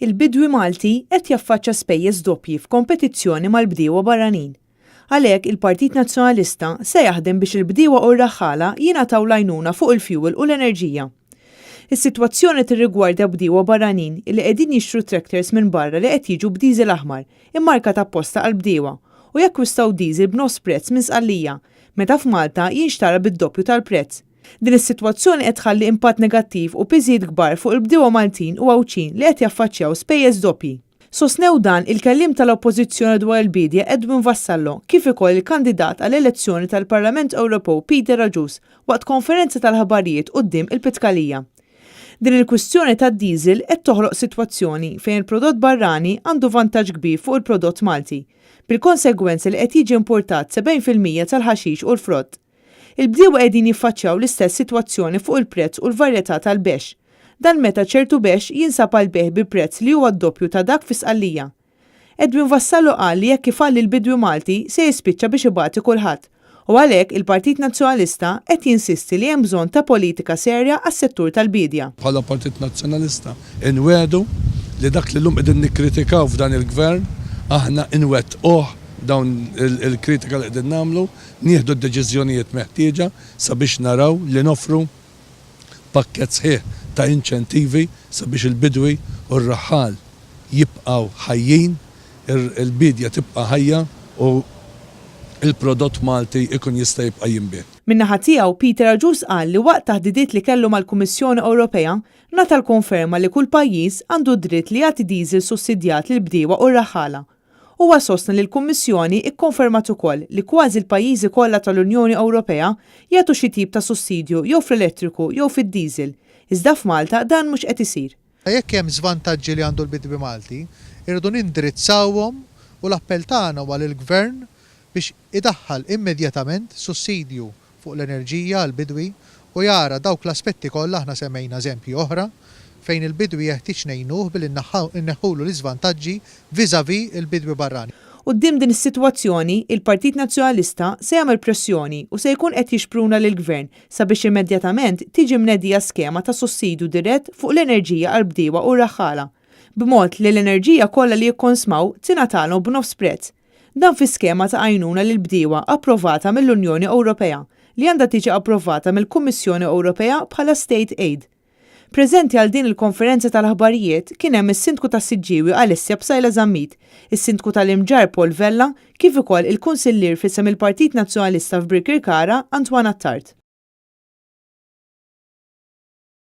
Il-bidwi Malti qed jaffaċċja spejjeż doppji f'kompetizzjoni mal-bdiewa barranin. Għalhekk il-Partit Nazzjonalista se jaħdem biex il-bdiewa u r-raħħala jingħataw l-għajnuna fuq il-fuel u l-enerġija. Is-sitwazzjoni tirrigwardja bdiewa barranin li qegħdin jixtru tractors minn barra li qed jiġu b'diżel aħmar immarkat apposta għall-bdiewa u jakkwistaw diesel b'nofs prezz minn Sqallija, meta f'Malta jinxtara bid-doppju tal-prezz. Din is-sitwazzjoni qed tħalli impatt negattiv u piżijiet kbar fuq il-bdiewa Maltin u Għawċin li qed jaffaċċjaw spejjeż doppji. Sostnew dan il-kelliem tal-Oppożizzjoni dwar il-bidja Edwin Vassallo kif ukoll il-kandidat għall-elezzjoni tal-Parlament Ewropew Peter Raġus waqt konferenza tal-ħabarijiet quddiem il-Pitkalija. Din il-kwistjoni tad-diesel qed toħloq sitwazzjoni fejn il-prodott barrani għandu vantaġġ kbir fuq il-prodott Malti, bil-konsegwenzi li qed jiġi importat 70% tal-ħaxix u l-frott. Il-bdiewa qegħdin jiffaċċjaw l-istess sitwazzjoni fuq il-prezz u l-varjetà tal-bex. Dan meta ċertu bex jinsab għall-beħ bi prezz li huwa d-doppju ta' dak fi Sqallija. Edwin Vassallo qal li jekk ifalli l-bidwi Malti se jispiċċa biex ibati kulħadd. U għalhekk il-Partit Nazzjonalista qed jinsisti li hemm bżonn ta' politika serja għas-settur tal-bidja. Bħala Partit Nazzjonalista inwedu li dak li llum qegħdin nikkritikaw f'dan il-gvern aħna inwettquh dawn il-kritika li qegħdin nagħmlu, nieħdu d-deċiżjonijiet meħtieġa sabiex naraw li nofru pakkett sħiħ ta' inċentivi sabiex il-bidwi u r-raħħal jibqgħu ħajjin, il-bidja tibqa' ħajja u il-prodott Malti ikun jista' jibqa' jinbih. Min-naħa tiegħu Peter Raġus qal li waqt taħdidiet li kellu mal-Kummissjoni Ewropea nata l-konferma li kull pajjiż għandu dritt li jagħti diesel sussidjat lil bdiewa u r-raħħala. Huwa sostna li l-Kummissjoni ikkonfermat ukoll li kważi l-pajjiżi kollha tal-Unjoni Ewropea jagħtu xi tip ta' sussidju jew fl-elettriku jew fid-diesel. Iżda f'Malta dan mhux qed isir. Jekk hemm żvantaġġi li għandu l-bidwi Malti, irridu nindirizzawhom u l-appell tagħna huwa lill-Gvern biex idaħħal immedjatament sussidju fuq l-enerġija għall-bidwi u jara dawk l-aspetti kollha aħna semmejna eżempji oħra fejn il-bidwi jeħtieġ ngħinuh billi nneħħulu l-iżvantaġġi viżavi il-bidwi barrani. Quddiem din is-sitwazzjoni, il-Partit Nazzjonalista se jagħmel pressjoni u se jkun qed jixpruna lill-Gvern sabiex immedjatament tiġi mnedija skema ta' sussidju dirett fuq l-enerġija għall-bdiewa u r-raħħala, b'mod li l-enerġija kollha li jikkonsmaw tingħatalhom b'nofs prezz. Dan fi skema ta' għajnuna lill-bdiewa approvata mill-Unjoni Ewropea li għandha tiġi approvata mill-Kummissjoni Ewropea bħala State Aid. Preżenti għal din il-konferenza tal-aħbarijiet kien hemm is-Sindku tas-Siġġiewi Alessia Bsajla Żammit, is-Sindku tal-Imġar Paul Vella, kif ukoll il-Kunsillier f'isem il-Partit Nazzjonalista f'Birkirkara Antwan Attart.